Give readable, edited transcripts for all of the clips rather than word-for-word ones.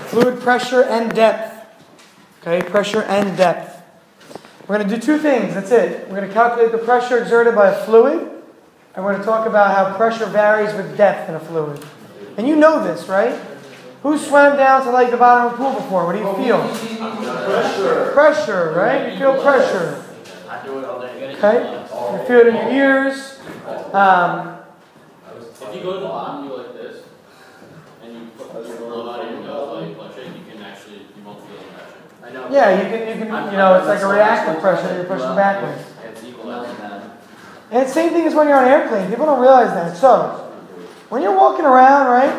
Fluid pressure and depth. Okay, pressure and depth. We're going to do two things, that's it. We're going to calculate the pressure exerted by a fluid, and we're going to talk about how pressure varies with depth in a fluid. And you know this, right? Who swam down to like the bottom of a pool before? What do you feel? Pressure. Pressure, right? You feel pressure. I do it all day. Okay? You feel it in your ears. If you go to the bottom, you like this, and you put your blow out of your nose while you push it, you can actually, you won't feel the pressure. I know. Yeah, you can, you know, it's like a reactive pressure that you're pushing backwards. It's equalizing that. And it's the same thing as when you're on an airplane. People don't realize that. So, when you're walking around, right,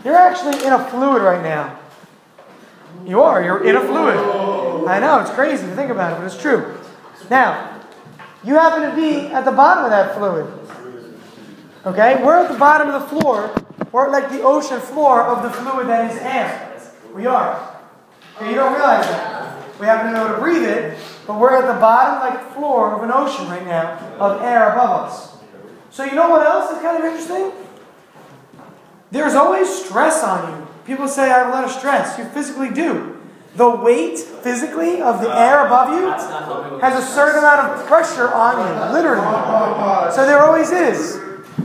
you're actually in a fluid right now. You are. You're in a fluid. I know, it's crazy to think about it, but it's true. Now, you happen to be at the bottom of that fluid. Okay? We're at the bottom of the floor. We're like the ocean floor of the fluid that is air. We are. Okay, you don't realize that. We happen to know how to breathe it, but we're at the bottom, like floor of an ocean right now, of air above us. So you know what else is kind of interesting? There's always stress on you. People say, I have a lot of stress. You physically do. The weight, physically, of the air above you has a certain amount of pressure on you, literally. So there always is.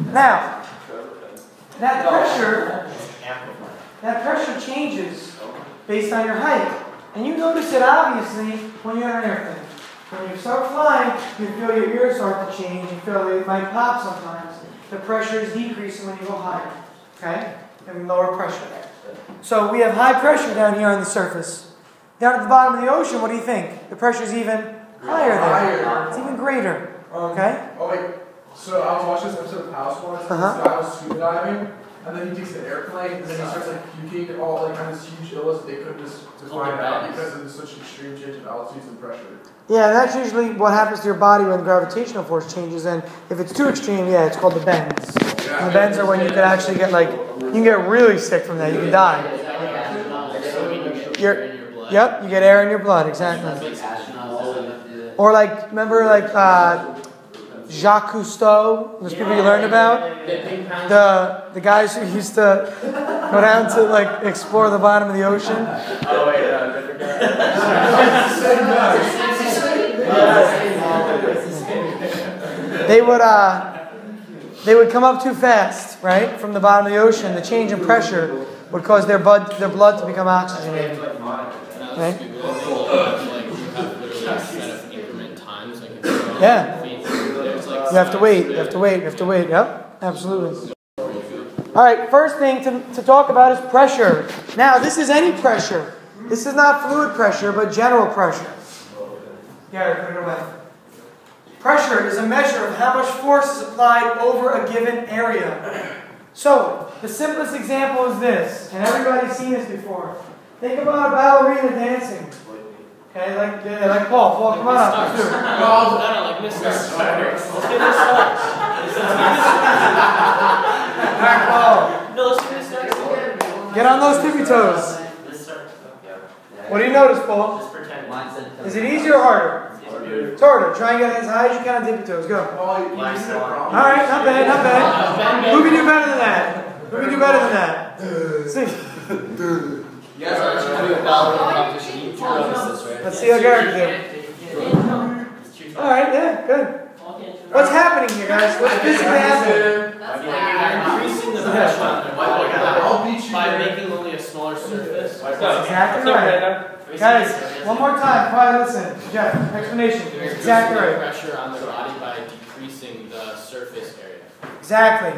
Now, that pressure changes based on your height. And you notice it obviously when you're on an airplane. When you start flying, you feel your ears start to change. You feel it might pop sometimes. The pressure is decreasing when you go higher. Okay? And lower pressure there. So we have high pressure down here on the surface. Down at the bottom of the ocean, what do you think? The pressure is even higher there. It's even greater. Okay? Oh wait, so I was watching this episode of House once, and this guy was scuba diving, and then he takes the airplane, and then he starts like puking all like kind of this huge illness that they couldn't just find out because of such extreme change of altitudes and pressure. Yeah, that's usually what happens to your body when gravitational force changes, and if it's too extreme, yeah, it's called the bends. Yeah. And the bends are when you can actually get like, you can get really sick from that, you can die. Yep, you get air in your blood, exactly. Or like, remember like Jacques Cousteau, those people you learned about? The guys who used to go down to like explore the bottom of the ocean? Oh wait, different guy. They would come up too fast, right? From the bottom of the ocean, the change in pressure would cause their blood to become oxygenated. Right? Yeah. You have to wait. Yep, absolutely. All right, first thing to talk about is pressure. Now, this is any pressure. This is not fluid pressure, but general pressure. Gary, put it away. Pressure is a measure of how much force is applied over a given area. So, the simplest example is this, and everybody's seen this before. Think about a ballerina dancing. Okay, like Paul. Paul, come on up. Let's do it. No, like Mr. Let's get this started. No, let's get this started. Get on those tippy toes. What do you notice, Paul? Just pretend. Is it easier or harder? It's harder. Try and get as high as you can on tippy toes. Go. Alright, not bad. Who can do better than that? See. You guys are actually doing a ballerina competition. You notice this, right? Let's see how Garrett can do. Alright, yeah, good. What's happening here, guys? What's physically happening? Increasing the pressure by making only a smaller surface. That's exactly right. Guys, one more time. Quiet, listen. Jeff, explanation. Exactly right. Pressure on the body by decreasing the surface area. Exactly.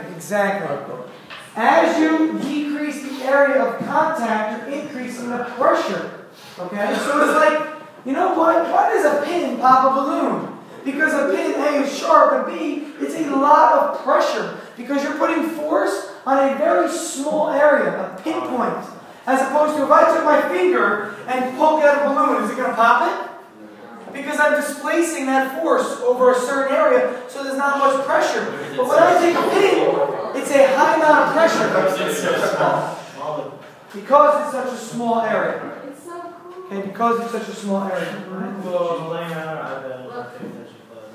As you decrease the area of contact, you're increasing the pressure. Okay? So it's like, you know what? Why does a pin pop a balloon? Because a pin, A, is sharp, and B, it's a lot of pressure. Because you're putting force on a very small area, a pinpoint. As opposed to if I took my finger and poke out a balloon, is it going to pop it? Because I'm displacing that force over a certain area, so there's not much pressure. But when I take a pin, it's a high amount of pressure. Because it's such a small area. Okay, because it's such a small area.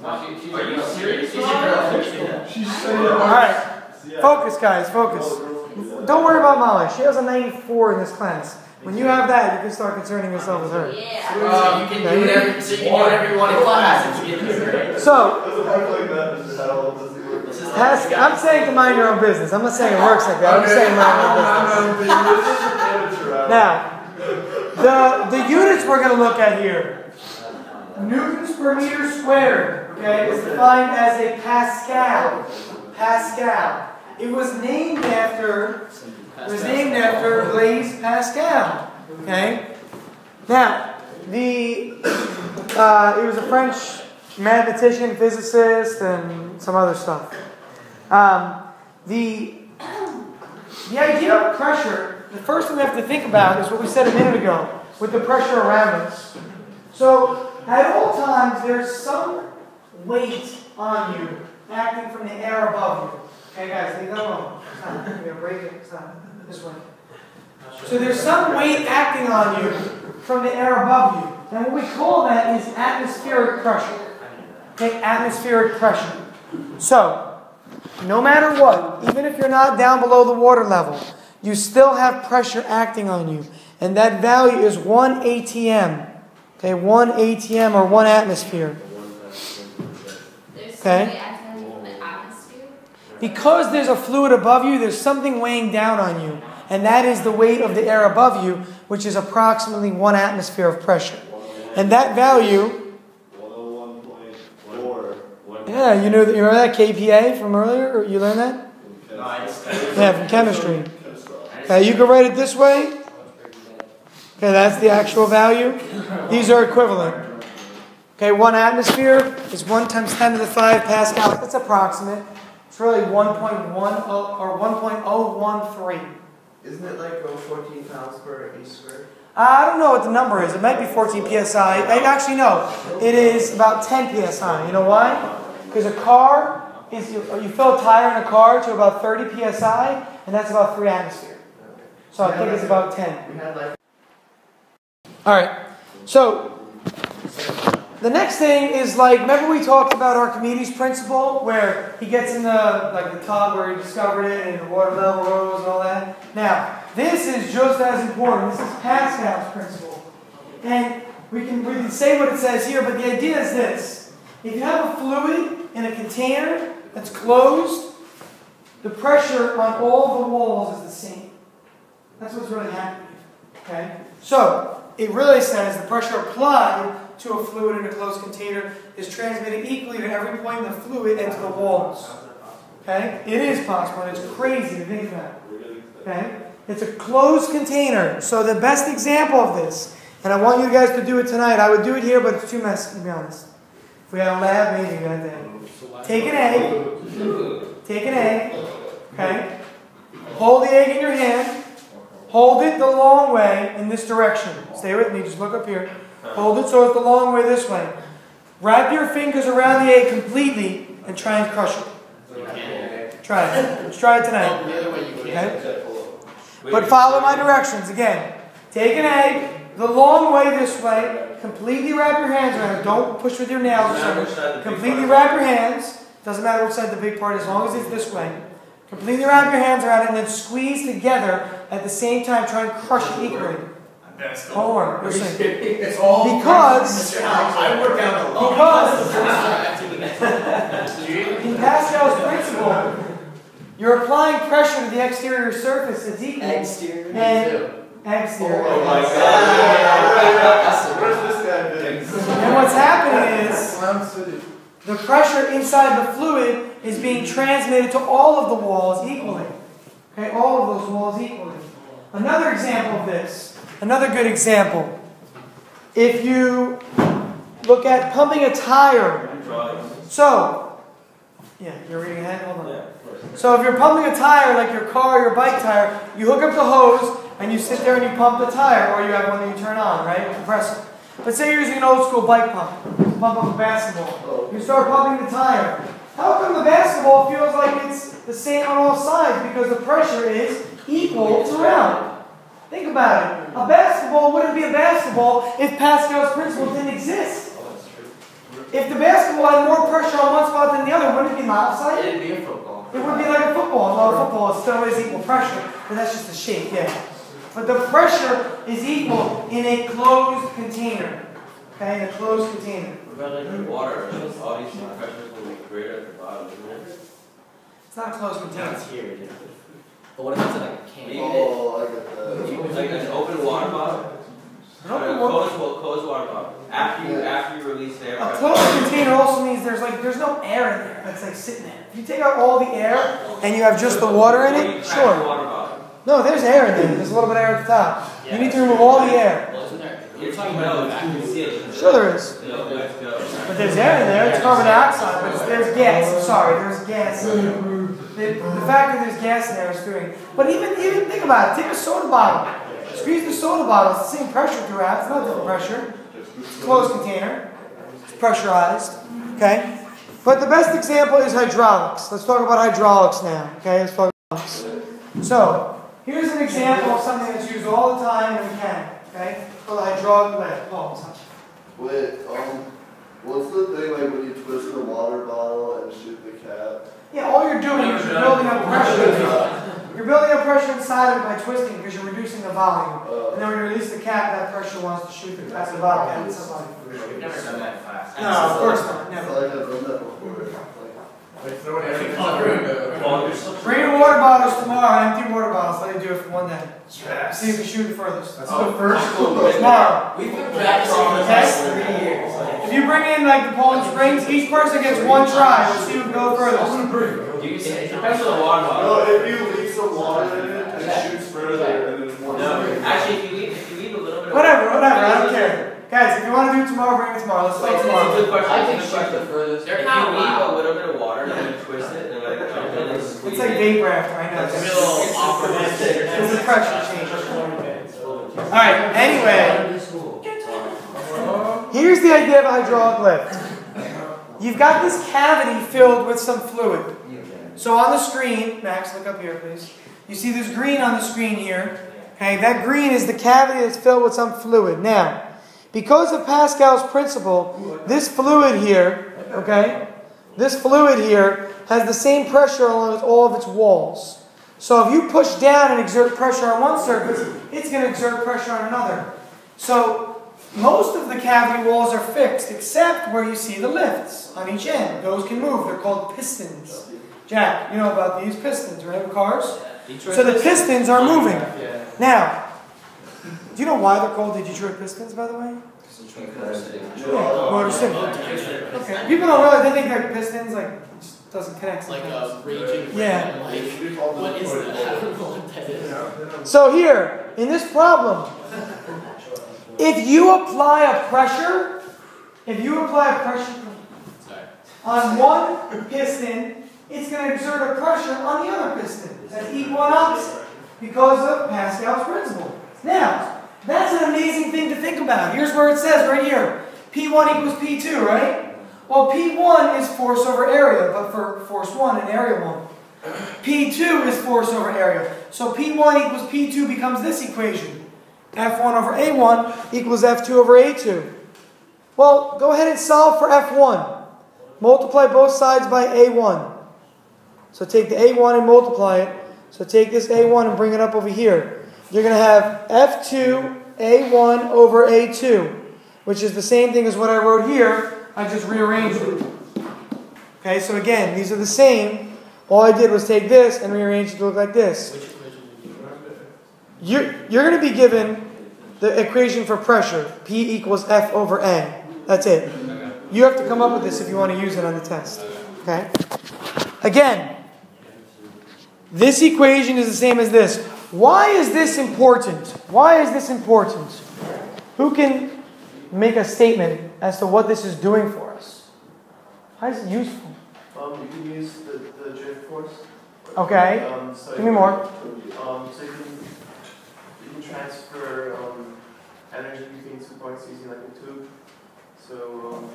Are you serious? Alright, focus guys, focus. Don't worry about Molly. She has a 94 in this class. When you have that, you can start concerning yourself with her. Yeah. You can do whatever you want in class and you get this grade. So, I'm saying to mind your own business. I'm not saying it works like that. I'm just saying mind your own business. Now, the units we're going to look at here. Newtons per meter squared, okay, is defined as a Pascal. Pascal. It was named after Blaise Pascal. Okay. Now, it was a French mathematician, physicist, and some other stuff. The idea of pressure, the first thing we have to think about is what we said a minute ago with the pressure around us. So, at all times, there's some weight on you acting from the air above you. Okay, guys, leave that alone. It's not. You're going to break it. It's not. This way. So there's some weight acting on you from the air above you. And what we call that is atmospheric pressure. Okay, atmospheric pressure. So, no matter what, even if you're not down below the water level, you still have pressure acting on you. And that value is 1 ATM. Okay, 1 ATM or 1 atmosphere. Okay? Because there's a fluid above you, there's something weighing down on you. And that is the weight of the air above you, which is approximately 1 atmosphere of pressure. And that value... 101.4. Yeah, you remember that KPA from earlier? Or you learned that? Yeah, from chemistry. Okay, you can write it this way. Okay, that's the actual value. These are equivalent. Okay, 1 atmosphere is 1 times 10 to the 5 Pascal. That's approximate. It's really 1.10 or 1.013. Isn't it like 14 pounds per inch squared? I don't know what the number is. It might be 14 psi. Actually, no. It is about 10 psi. You know why? Because a car is, you fill a tire in a car to about 30 psi, and that's about 3 atmosphere. So I think it's about 10. All right. So the next thing is remember we talked about Archimedes' principle, where he gets in the tub where he discovered it, and the water level rose and all that. Now, this is just as important. This is Pascal's principle, and we can say what it says here, but the idea is this: if you have a fluid in a container that's closed, the pressure on all the walls is the same. That's what's really happening. Okay, so it really says the pressure applied to a fluid in a closed container is transmitted equally to every point in the fluid and to the walls. Okay? It is possible, and it's crazy to think about. Okay? It's a closed container. So the best example of this, and I want you guys to do it tonight. I would do it here, but it's too messy, to be honest. If we had a lab, maybe that day. Take an egg. Okay? Hold the egg in your hand. Hold it the long way in this direction. Stay with me, just look up here. Hold it so it's the long way this way. Wrap your fingers around the egg completely and try and crush it. Try it. Let's try it tonight. Okay? But follow my directions again. Take an egg the long way this way. Completely wrap your hands around it. Don't push with your nails or something. Completely wrap your hands. Doesn't matter which side the big part is, as long as it's this way. Completely wrap your hands around it and then squeeze together at the same time. Try and crush it equally. Hold on. Listen. It's all Because I work out alone. In Pascal's principle, you're applying pressure to the exterior surface that's equal. Exterior. Exterior. Oh my God. Where's this guy been? And what's happening is the pressure inside the fluid is being transmitted to all of the walls equally. Okay, all of those walls equally. Another example of this. Another good example. If you look at pumping a tire. So, yeah, you're reading ahead? Hold on. So if you're pumping a tire, like your car or your bike tire, you hook up the hose and you sit there and you pump the tire, or you have one that you turn on, right? Compressor. But say you're using an old school bike pump to pump up a basketball. You start pumping the tire. How come the basketball feels like it's the same on all sides? Because the pressure is equal throughout. Think about it. A basketball wouldn't be a basketball if Pascal's principle didn't exist. If the basketball had more pressure on one spot than the other, wouldn't it be lopsided? It'd be a football. It would be like a football. Well, a football still is equal pressure, but that's just the shape, yeah. but the pressure is equal in a closed container. Okay, in a closed container. What about like the water? All these pressures will be greater at the bottom, isn't it? It's not a closed container. It's here. But what if it's like a can? Oh, I get that. Like an open water bottle? Closed water bottle. After you release the air A pressure. closed container also means there's no air in there that's like sitting there. If you take out all the air and you have just the water in it, sure. No, there's air in there. There's a little bit of air at the top. You need to remove all the air. Well, isn't there? You're talking about vacuum. Sure there is. But there's air in there. It's carbon dioxide. But there's gas. Sorry, there's gas. The fact that there's gas in there is doing. But even think about it. Take a soda bottle. Squeeze the soda bottle. It's the same pressure throughout. It's not different pressure. It's a closed container. It's pressurized. Okay? But the best example is hydraulics. Let's talk about hydraulics now. Okay? Let's talk about hydraulics. So, here's an example of something that's used all the time in mechanics. Okay? Called a hydraulic lift. Wait, what's the thing like when you twist the water bottle and shoot the cap? Yeah, all you're doing is you're building up pressure. You're building up pressure inside of it by twisting because you're reducing the volume. And then when you release the cap, that pressure wants to shoot the volume. We've never done that class. No, of course not. I Never. feel like I've done that before. Like throwing everything out the window. Bring your water bottles tomorrow, empty water bottles. Let you do it for one day. See if you shoot it furthest. That's the first Tomorrow. We've been practicing for the past 3 years. If you bring in like the Poland Springs, each person gets one try. We'll see who can go furthest. It depends on the water No, bottle. if you leave some water in it, it shoots further and it's more. No, actually, if you leave a little bit of Whatever, I don't care. Guys, if you want to do it tomorrow, bring it tomorrow. Let's Wait, start it's a tomorrow. good question. I can It's a shoot good the question. furthest. If you leave a little bit of water and then you twist it and like jump in and squeeze It's like it. vape raft right now. That's a It's real awkward. a pressure change. Alright, anyway. Here's the idea of a hydraulic lift. You've got this cavity filled with some fluid. So on the screen, Max, look up here, please. You see this green on the screen here. Okay, that green is the cavity that's filled with some fluid. Now, because of Pascal's principle, this fluid here, okay, this fluid here has the same pressure along all of its walls. So if you push down and exert pressure on one surface, it's going to exert pressure on another. So most of the cavity walls are fixed, except where you see the lifts on each end. Those can move. They're called pistons. Jack, you know about these pistons, right, with cars? So the pistons are moving. Now, do you know why they're called the Detroit Pistons, by the way? Yeah, Motor City. Okay. People don't realize, they think like pistons, like, it just doesn't connect. Like sometimes. a raging Yeah. like, what is that? I don't know what that is. So here, in this problem, if you apply a pressure Sorry. on one piston, it's going to exert a pressure on the other piston. That's equal and opposite because of Pascal's principle. Now, that's an amazing thing to think about. Here's where it says right here, P1 equals P2, right? Well, P1 is force over area, but for force 1 and area 1. P2 is force over area. So P1 equals P2 becomes this equation. F1 over A1 equals F2 over A2. Well, go ahead and solve for F1. Multiply both sides by A1. So take the A1 and multiply it. So take this A1 and bring it up over here. You're going to have F2 A1 over A2, which is the same thing as what I wrote here. I just rearranged it. Okay, so again, these are the same. All I did was take this and rearrange it to look like this. Which equation did you run? You're going to be given the equation for pressure. P equals F over A. That's it. You have to come up with this if you want to use it on the test. Okay? Again, this equation is the same as this. Why is this important? Why is this important? Who can make a statement as to what this is doing for us? Why is it useful? You can use the drift force. Okay. So Give me more. So you can transfer energy between 2 points using like a tube. So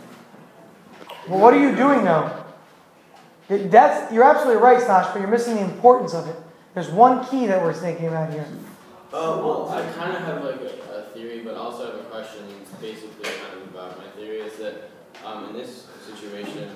Well, what are you doing though? You're absolutely right, Stash, but you're missing the importance of it. There's one key that we're thinking about here. Well, I kind of have like a theory, but also have a question. It's basically kind of about my theory is that in this situation,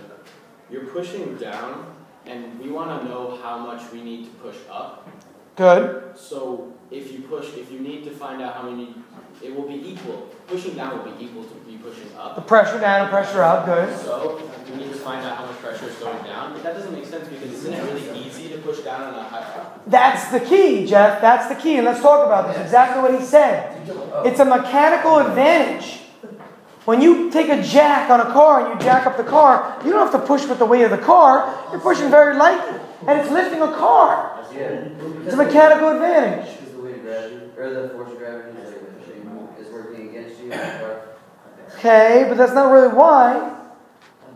you're pushing down, and we want to know how much we need to push up. Good. So if you need to find out how many, it will be equal. Pushing down will be equal to be pushing up. The pressure down and pressure up, good. So we need to find out how much pressure is going down. But that doesn't make sense because isn't it really easy to push down on a high? That's the key, Jeff. That's the key. And let's talk about this. Exactly what he said. It's a mechanical advantage. When you take a jack on a car and you jack up the car, you don't have to push with the weight of the car. You're pushing very lightly. And it's lifting a car. It's a mechanical advantage. Because the weight of gravity, or the force of gravity is working against you. Okay, but that's not really why.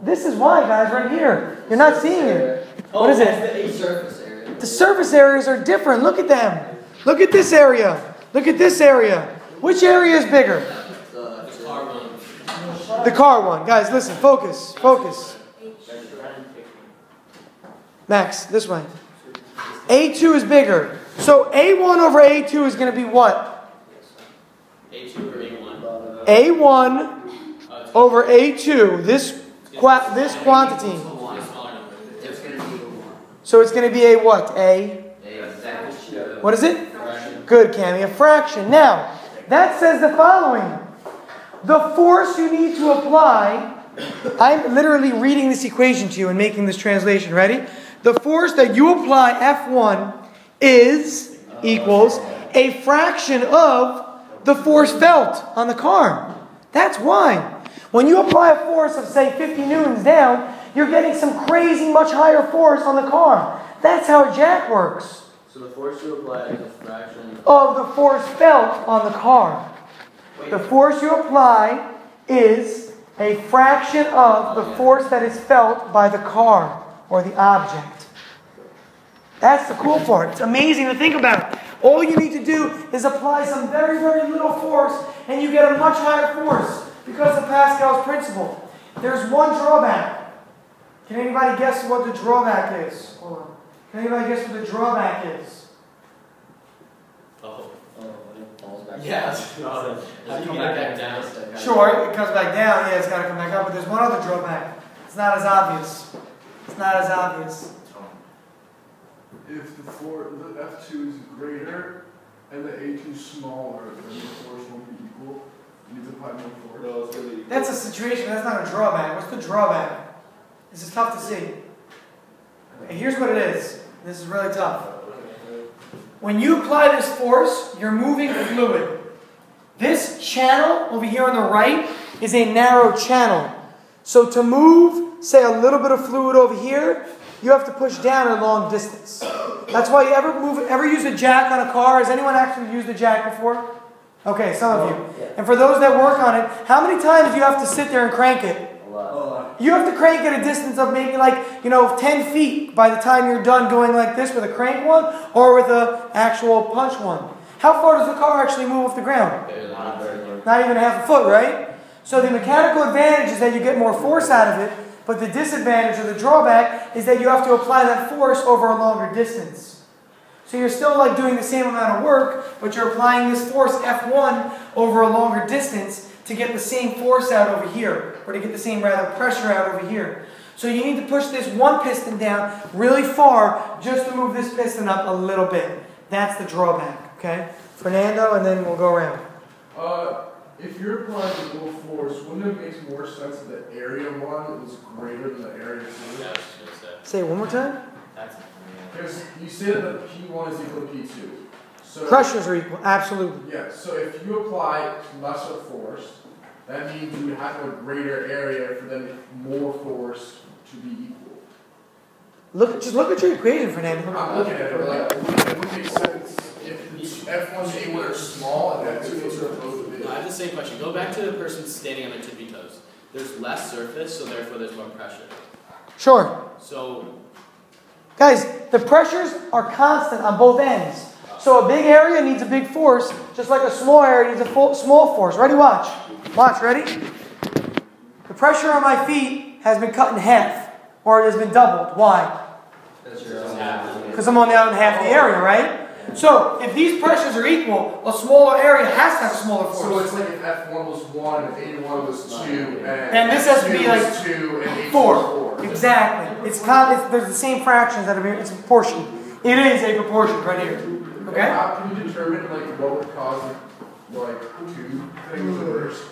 This is why, guys, right here. You're not seeing it. What is it? The surface area. The surface areas are different. Look at them. Look at this area. Look at this area. Which area is bigger? The car one. Guys, listen. Focus. Focus. Max, this way. A2 is bigger. So A1 over A2 is going to be what? A2 over A1. A1 over A2. This quantity. So it's going to be a what? What is it? Good, Cammy. A fraction. Now, that says the following. The force you need to apply, I'm literally reading this equation to you and making this translation. Ready? The force that you apply, F1, is equals a fraction of the force felt on the car. That's why. When you apply a force of, say, 50 newtons down, you're getting some crazy, much higher force on the car. That's how a jack works. So the force you apply is a fraction of the force felt on the car. The force you apply is a fraction of the force that is felt by the car or the object. That's the cool part. It's amazing to think about. All you need to do is apply some very, very little force and you get a much higher force because of Pascal's principle. There's one drawback. Can anybody guess what the drawback is? Hold on. Can anybody guess what the drawback is? Yes. How do you get back down? Sure, it comes back down. Yeah, it's got to come back up. But there's one other drawback. It's not as obvious. It's not as obvious. If the F2 is greater and the A2 is smaller, then the force won't be equal. You need to apply more force. That's a situation. That's not a drawback. What's the drawback? This is tough to see. Okay, here's what it is. This is really tough. When you apply this force, you're moving fluid. This channel over here on the right is a narrow channel. So to move, say, a little bit of fluid over here, you have to push down a long distance. That's why you ever use a jack on a car? Has anyone actually used a jack before? Okay, some of you. And for those that work on it, how many times do you have to sit there and crank it? A lot. You have to crank it a distance of maybe 10 feet by the time you're done going like this with a crank one or with an actual punch one. How far does the car actually move off the ground? Not even half a foot, right? So the mechanical advantage is that you get more force out of it, but the disadvantage or the drawback is that you have to apply that force over a longer distance. So you're still doing the same amount of work, but you're applying this force F1 over a longer distance to get the same force out over here, or to get the same pressure out over here. So you need to push this one piston down really far just to move this piston up a little bit. That's the drawback, okay? Fernando, and then we'll go around. If you're applying a little force, wouldn't it make more sense that the area 1 was greater than the area 2? Yeah, Say it one more time. Because you said that P1 is equal to P2. So pressures are equal, absolutely. Yeah, so if you apply lesser force, that means you would have a greater area for then more force to be equal. Just look at your equation, Fernando. I'm looking at it, but it would make sense if F1 and A1 are small and F2 and A2 are both big. No, I have the same question. Go back to the person standing on their tippy toes. There's less surface, so therefore there's more pressure. Sure. So, guys, the pressures are constant on both ends. So a big area needs a big force, just like a small area needs a small force. Ready? Watch. Watch. Ready? The pressure on my feet has been cut in half, or it has been doubled. Why? Because I'm on the other half of the area, right? So if these pressures are equal, a smaller area has to have a smaller force. So it's like if F1 was 1 and A1 was 2, and this has to be like 2 and A2 4. was 4. Exactly. There's the same fractions that are it's proportion. It is a proportion right here. Okay? How can you determine like what would cause like two things to burst?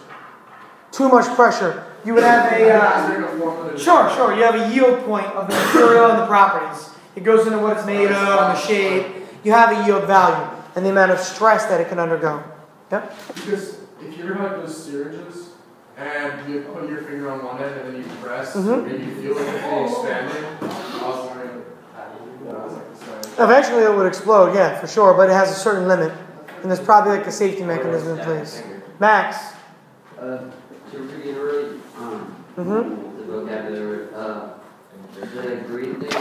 Too much pressure. You would have a sure. You have a yield point of the material and the properties. It goes into what it's made of and the shape. You have a yield value and the amount of stress that it can undergo. Yep. Because if you ever have those syringes and you put your finger on one end and then you press, and you feel like it's expanding, I was wondering. Eventually it would explode, yeah, for sure, but it has a certain limit. And there's probably like a safety mechanism in place. Max? To reiterate, the vocabulary, the green thing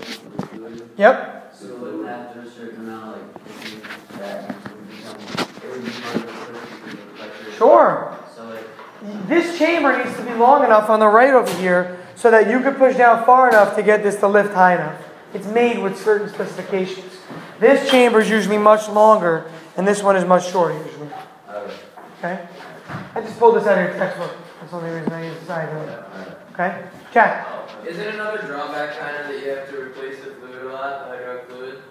is fluid. Yep. So after a certain amount, like, that would become part of the pressure. Sure. So like, This chamber needs to be long enough on the right over here so that you could push down far enough to get this to lift high enough. It's made with certain specifications. This chamber is usually much longer, and this one is much shorter usually. Okay? I just pulled this out of your textbook. That's the only reason I use the side of it. Okay? Jack? Is it another drawback kind of that you have to replace the fluid a lot, the hydraulic fluid?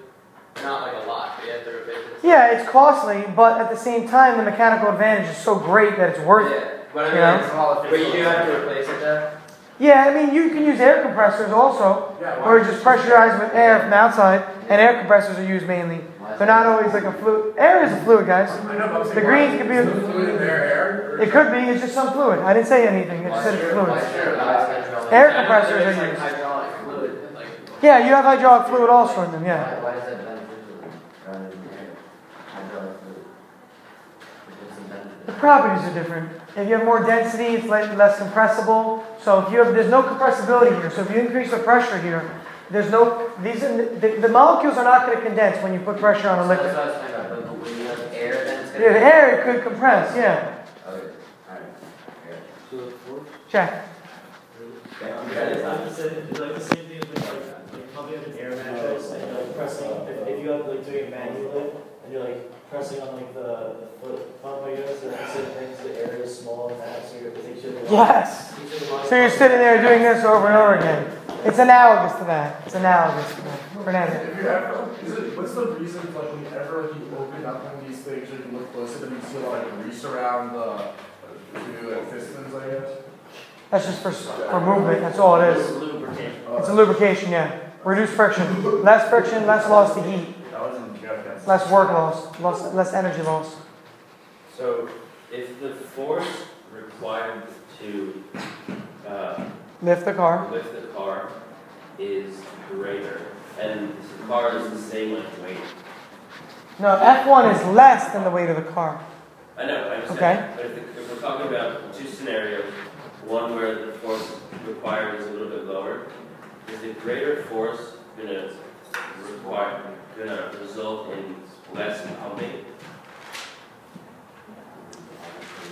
Not like a lot, but you have to replace it. Yeah, it's costly, but at the same time, the mechanical advantage is so great that it's worth it. Yeah, but I mean, but you do have to replace it though? Yeah, I mean, you can use air compressors also, or just pressurize with air from outside, and air compressors are used mainly. They're not always like a fluid. Air is a fluid, guys. The greens could be a fluid in their air. It could be, it's just some fluid. I didn't say anything, I just said it's fluid. Air compressors are used. Hydraulic fluid. Yeah, you have hydraulic fluid also in them, yeah. why is that beneficial rather than hydraulic fluid? What's the benefit? The properties are different. If you have more density, it's less compressible. So if you have, there's no compressibility here. So if you increase the pressure here, there's no, the molecules are not going to condense when you put pressure on a liquid. That's what I was talking about, but when you have air, then it's going Yeah, the air could compress, yeah. Okay, alright. Check. It's like the same thing as like pumping up an air mattress and you're like pressing, if you have like doing it manually and you're like pressing on like the foot pump, I guess, or certain things, the air is small and that, so it takes you Yes. So you're sitting there doing this over and over again. It's analogous to that. It's analogous to that. Fernando. If you ever, what's the reason like whenever like, you open up one of these things or you look closer, then you see a lot of grease around the pistons, I guess? That's just for movement. That's all it is. It's a lubrication, yeah. Reduce friction. Less friction, less loss to heat. Less work loss, less energy loss. So, if the force required to Lift the car. lift the car is greater, and the car is the same like weight. No, F1 is less than the weight of the car. I know, I understand. Okay. But if we're talking about two scenarios, one where the force required is a little bit lower, is the greater force gonna result in less pumping?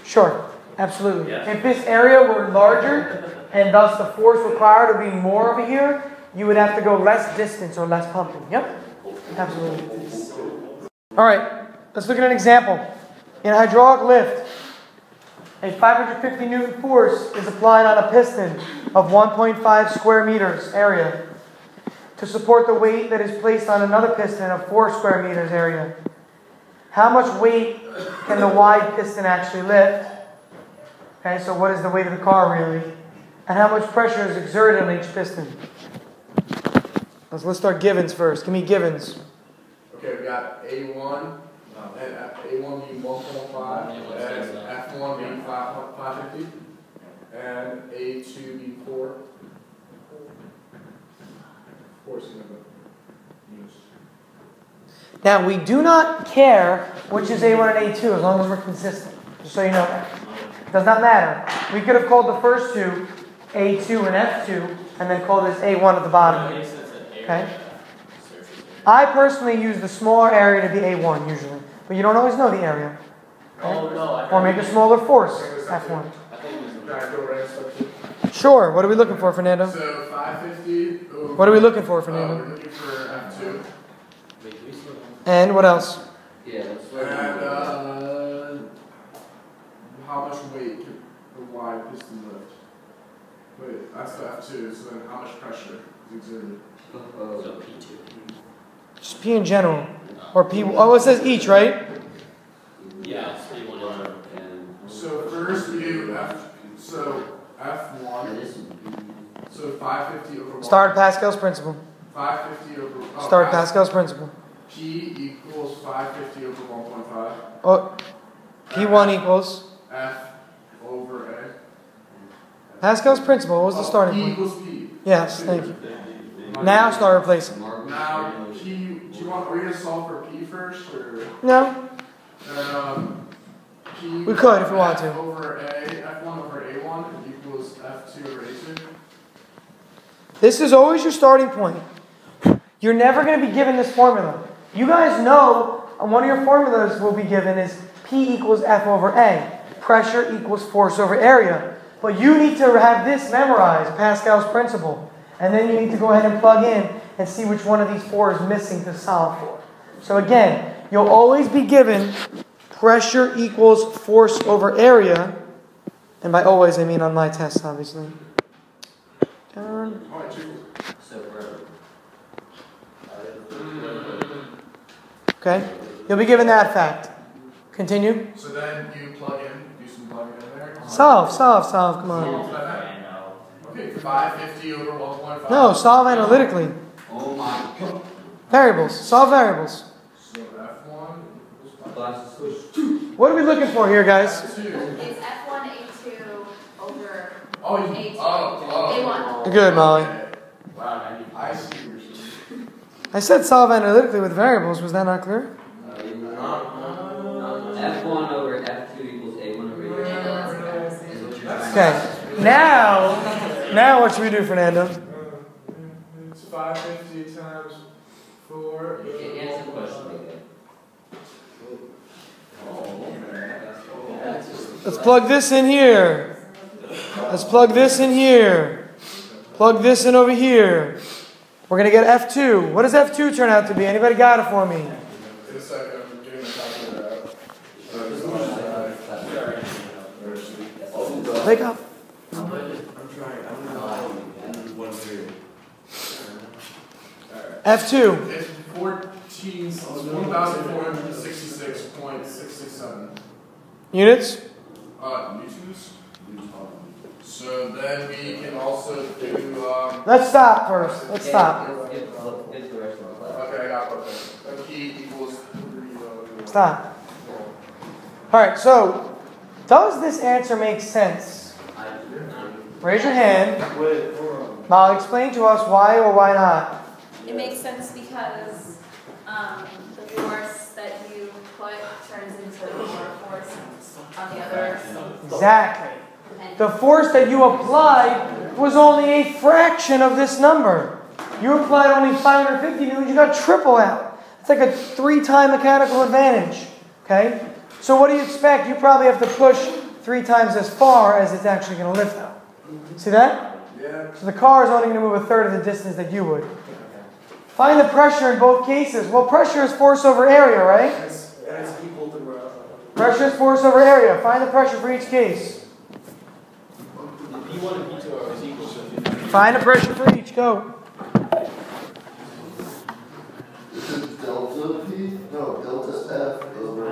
Sure, absolutely. Yeah. If this area were larger, and thus the force required would be more over here, you would have to go less distance or less pumping. Yep, absolutely. All right, let's look at an example. In a hydraulic lift, a 550 Newton force is applied on a piston of 1.5 square meters area to support the weight that is placed on another piston of 4 square meters area. How much weight can the wide piston actually lift? Okay, so what is the weight of the car really? And how much pressure is exerted on each piston? Let's start givens first. Give me givens. Okay, we got A1, and A1 being 1.5, and F1 being 550, and A2 being 4. 4 Now, we do not care which is A1 and A2 as long as we're consistent. Just so you know that. It does not matter. We could have called the first two A2 and F2 and then called this A1 at the bottom. Okay? I personally use the smaller area to be A1 usually. But you don't always know the area. Okay? Or make a smaller force, F1. Sure. What are we looking for, Fernando? So 550. What are we looking for, Fernando? We're looking for F2. And what else? Yeah, that's And how much weight can the wide piston lift? Wait, that's the F2, so then how much pressure is exerted? So P2. Just P in general. Or P, oh, it says each, right? Yeah, it's P1 So first we do F1. So 550 over 1. Start Pascal's principle. 550 over. Start Pascal's principle. P equals 550 over 1.5. Oh, P1 equals F over A. Pascal's principle. What was the starting P point? equals P. Yes, thank you. Now start replacing. Now P. Do you want? Are we gonna solve for P first, or? No, P. we could if we want to. F over A. F1 over A1 equals F2 over A2. This is always your starting point. You're never going to be given this formula. You guys know one of your formulas will be given is P equals F over A. Pressure equals force over area. But you need to have this memorized, Pascal's principle. And then you need to go ahead and plug in and see which one of these four is missing to solve for. So again, you'll always be given pressure equals force over area. And by always, I mean on my test, obviously. Down. Okay? You'll be given that fact. Continue. So then you plug in, do some plugging in there. Solve. Come on. Okay, 550 over 1.5. No, solve analytically. Oh my God. Variables. Solve variables. So F1 What are we looking for here, guys? F2. It's F1, A2 over Oh, A2. A1. You're good, Molly. Wow, I see what you're saying. I said solve analytically with variables. Was that not clear? F1 over F2 equals A1 over A2. Is what you're trying to Okay. Now what should we do, Fernando? It's 550 times 4. Answer the question. Let's plug this in here. Let's plug this in here. Plug this in over here. We're going to get F2. What does F2 turn out to be? Anybody got it for me? In a second, I'm getting the calculator out. Wake up. I'm trying. F2. It's 1,466.667. Units? Newtons. So then we can also do. Let's stop first. Let's stop. Get the rest of the class. Okay, I got it. P equals. Stop. Alright, so does this answer make sense? Raise your hand. Molly, explain to us why or why not. It makes sense because the force that you put turns into more force on the other. Exactly. The force that you applied was only a fraction of this number. You applied only 550 newtons, you got triple out. It's like a 3-time mechanical advantage. Okay? So what do you expect? You probably have to push 3 times as far as it's actually going to lift out. See that? Yeah. So the car is only going to move a third of the distance that you would. Find the pressure in both cases. Well, pressure is force over area, right? It's equal to Pressure is force over area. Find the pressure for each case. P1 and P2 are always equal, so if you Find the pressure for each. Go. Delta P? No, delta F over.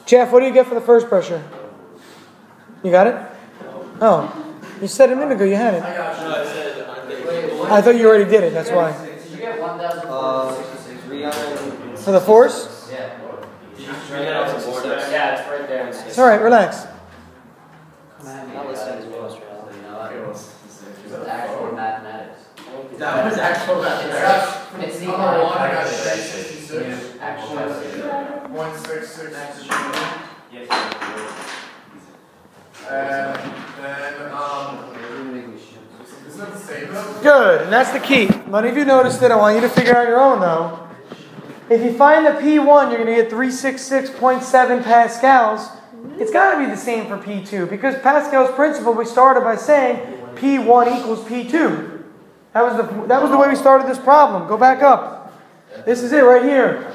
Jeff, what do you get for the first pressure? You got it? Oh. You said a minute ago you had it. I got you. I said I thought you already did it, that's why. Did you get 1,466? For the force? Yeah. Yeah, it's right there. It's alright, relax. Not listening to Australia. You know, it's actual mathematics. That was actual mathematics. It's the I got 666. actual 166. Yes. And then, isn't that the same though? Good, and that's the key. None of you noticed it. I want you to figure out your own though. If you find the P1, you're going to get 366.7 pascals. It's got to be the same for P2 because Pascal's principle, we started by saying P1 equals P2. That was the way we started this problem. Go back up. This is it right here.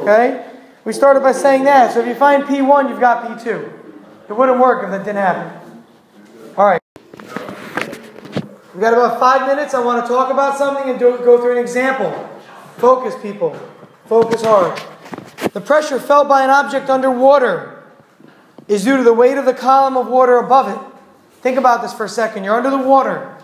Okay? We started by saying that. So if you find P1, you've got P2. It wouldn't work if that didn't happen. All right. We've got about 5 minutes. I want to talk about something and go through an example. Focus, people. Focus hard. The pressure felt by an object underwater is due to the weight of the column of water above it. Think about this for a second. You're under the water.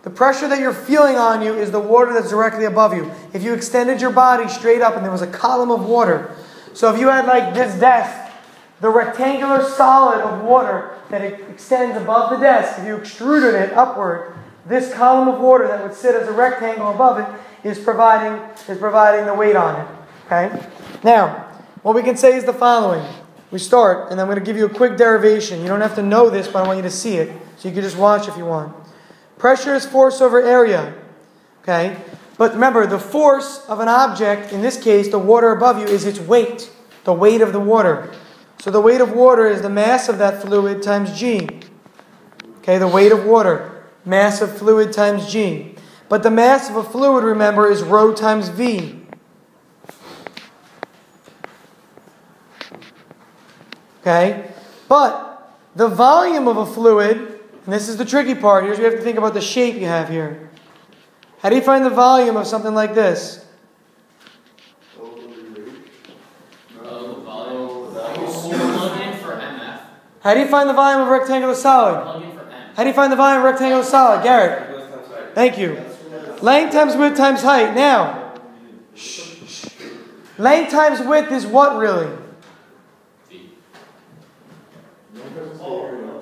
The pressure that you're feeling on you is the water that's directly above you. If you extended your body straight up and there was a column of water, so if you had like this desk, the rectangular solid of water that extends above the desk, if you extruded it upward, this column of water that would sit as a rectangle above it is providing the weight on it. Okay? Now, what we can say is the following. We start, and I'm going to give you a quick derivation. You don't have to know this, but I want you to see it. So you can just watch if you want. Pressure is force over area. Okay? But remember, the force of an object, in this case, the water above you, is its weight. The weight of the water. So the weight of water is the mass of that fluid times G. Okay, the weight of water. Mass of fluid times G. But the mass of a fluid, remember, is rho times V. Okay? But the volume of a fluid, and this is the tricky part, here's where you have to think about the shape you have here. How do you find the volume of something like this? How do you find the volume of a rectangular solid? How do you find the volume of a rectangular solid? Garrett. Thank you. Length times width times height. Now, length times width is what really?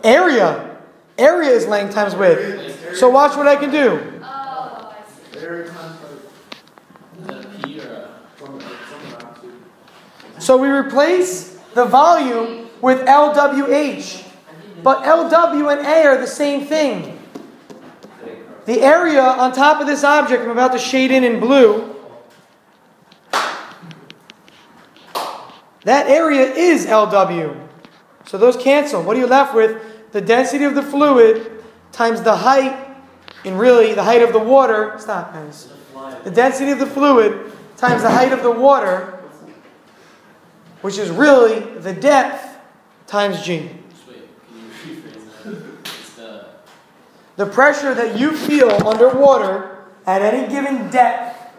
Area. Area is length times width. So watch what I can do. So we replace the volume with LWH. But LW and A are the same thing. The area on top of this object I'm about to shade in blue, that area is LW. So those cancel. What are you left with? The density of the fluid times the height, and really the height of the water. Stop, guys. The density of the fluid times the height of the water, which is really the depth times G. The pressure that you feel underwater at any given depth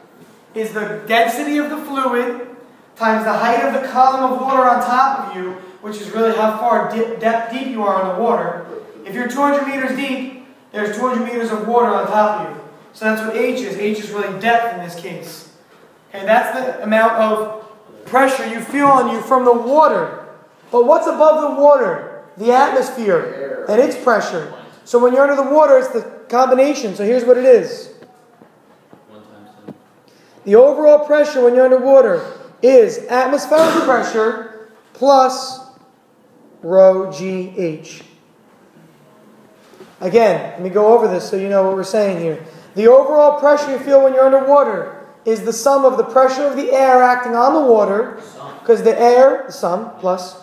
is the density of the fluid times the height of the column of water on top of you, which is really how far deep you are in the water. If you're 200 meters deep, there's 200 meters of water on top of you. So that's what H is. H is really depth in this case. Okay, that's the amount of pressure you feel on you from the water. But what's above the water? The atmosphere and its pressure. So when you're under the water, it's the combination. So here's what it is. The overall pressure when you're underwater is atmospheric pressure plus rho GH. Again, let me go over this so you know what we're saying here. The overall pressure you feel when you're underwater is the sum of the pressure of the air acting on the water, because the air, the sum, plus,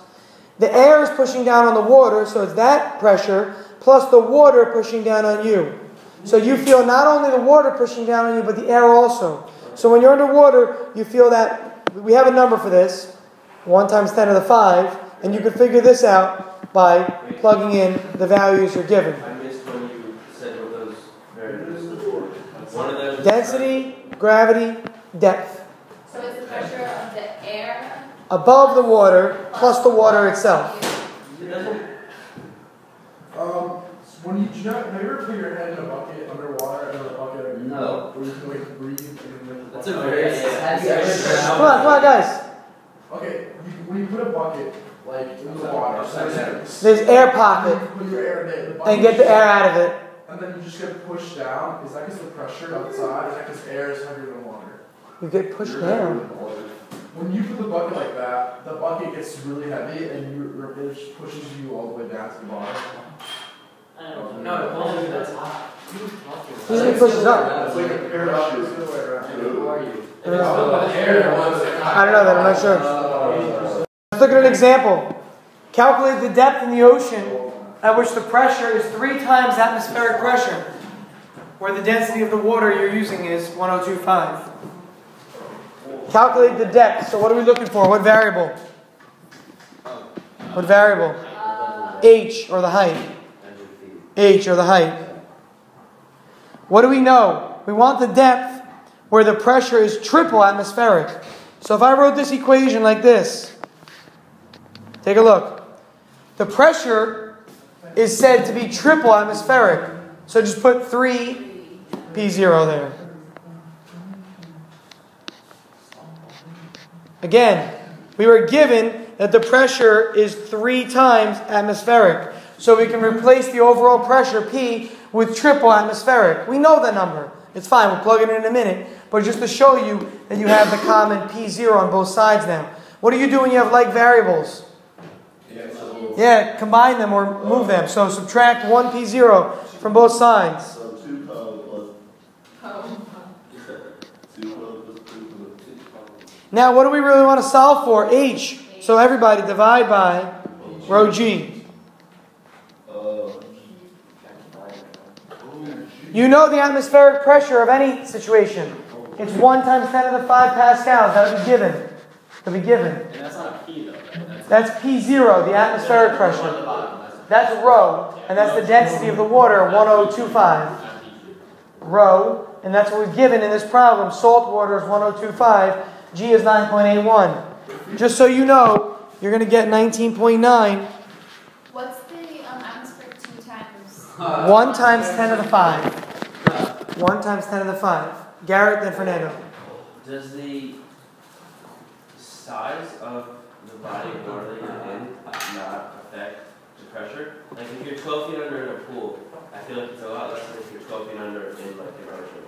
the air is pushing down on the water, so it's that pressure, plus the water pushing down on you. So you feel not only the water pushing down on you, but the air also. So when you're underwater, you feel that, we have a number for this, 1 times 10 to the 5, and you can figure this out by plugging in the values you're given. I missed when you said what those variables were. One of them. Density, gravity, depth. So it's the pressure of the air above the water plus the water itself. When you have you ever put your head in a bucket underwater and a bucket? No. Where you can like breathe and That's a very Come on, guys. Okay, when you put a bucket like in the water, There's air pocket, you put your air in it, the and get the air out of it. and then you just get pushed down. Is that because the pressure outside? Is that because air is heavier than water? You get pushed down. When you put the bucket like that, the bucket gets really heavy and it just pushes you all the way down to the bottom. No, it pulls you to the top. Usually pushes up. It's like a parachute. Who are you? I don't know that, I'm not sure. Let's look at an example. Calculate the depth in the ocean at which the pressure is 3 times atmospheric pressure, where the density of the water you're using is 102.5. Calculate the depth. So what are we looking for? What variable? What variable? H, or the height. H, or the height. What do we know? We want the depth where the pressure is triple atmospheric. So if I wrote this equation like this, take a look. The pressure is said to be triple atmospheric. So just put 3P0 there. Again, we were given that the pressure is 3 times atmospheric. So we can replace the overall pressure, P, with triple atmospheric. We know that number. It's fine, we'll plug it in a minute. But just to show you that you have the common P0 on both sides now. What do you do when you have like variables? Yeah, combine them or move them. So subtract 1 P0 from both sides. So 2 plus 2 plus 2. Now what do we really want to solve for? H. So everybody divide by rho G. You know the atmospheric pressure of any situation. It's 1 times 10 to the 5 pascals. That'll be given. That'll be given. And that's not a P though, right? That's P0, the atmospheric pressure. That's rho, and that's the density of the water, 1025. Rho, and that's what we've given in this problem. Salt water is 1025. G is 9.81. Just so you know, you're going to get 19.9. What's the atmospheric 2 times? 1 times 10 to the 5. 1 times 10 to the 5. Garrett, then Fernando. Does the size of the body of water that you're in not affect the pressure? Like if you're 12 feet under in a pool, I feel like it's a lot less than if you're 12 feet under in like an ocean.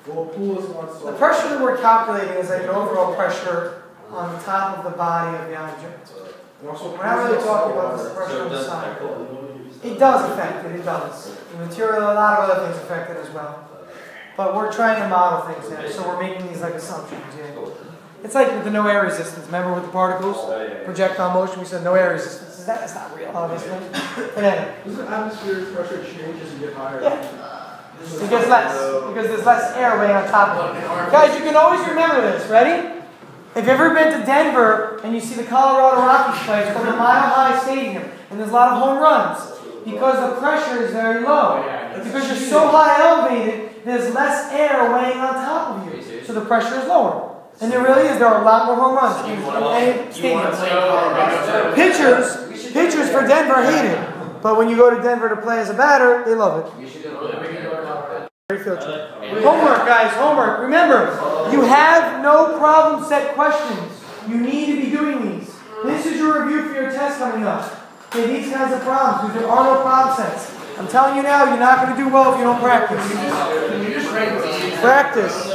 Well, pool is one The pressure that we're calculating is like an overall pressure on the top of the body of the object. We're not really talking about this pressure on the side. It does affect it, it does. The material, a lot of other things affect it as well. But we're trying to model things now, so we're making these like assumptions. Yeah. It's like with the no air resistance. Remember with the particles? Projectile motion, we said no air resistance. That's not real, obviously. Doesn't atmospheric pressure change as you get higher? Yeah. It gets less, because there's less air weighing on top of it. Guys, you can always remember this. Ready? If you've ever been to Denver and you see the Colorado Rockies play, it's called the Mile High Stadium, and there's a lot of home runs because the pressure is very low. Because you're so high elevated, there's less air weighing on top of you, so the pressure is lower. And there really is. There are a lot more home runs in any stadium. Pitchers for Denver hate it, but when you go to Denver to play as a batter, they love it. Homework, guys, homework. Remember, you have no problem set questions. You need to be doing these. This is your review for your test coming up. Okay, these kinds of problems, because there are no problem sets. I'm telling you now, you're not going to do well if you don't practice. Practice.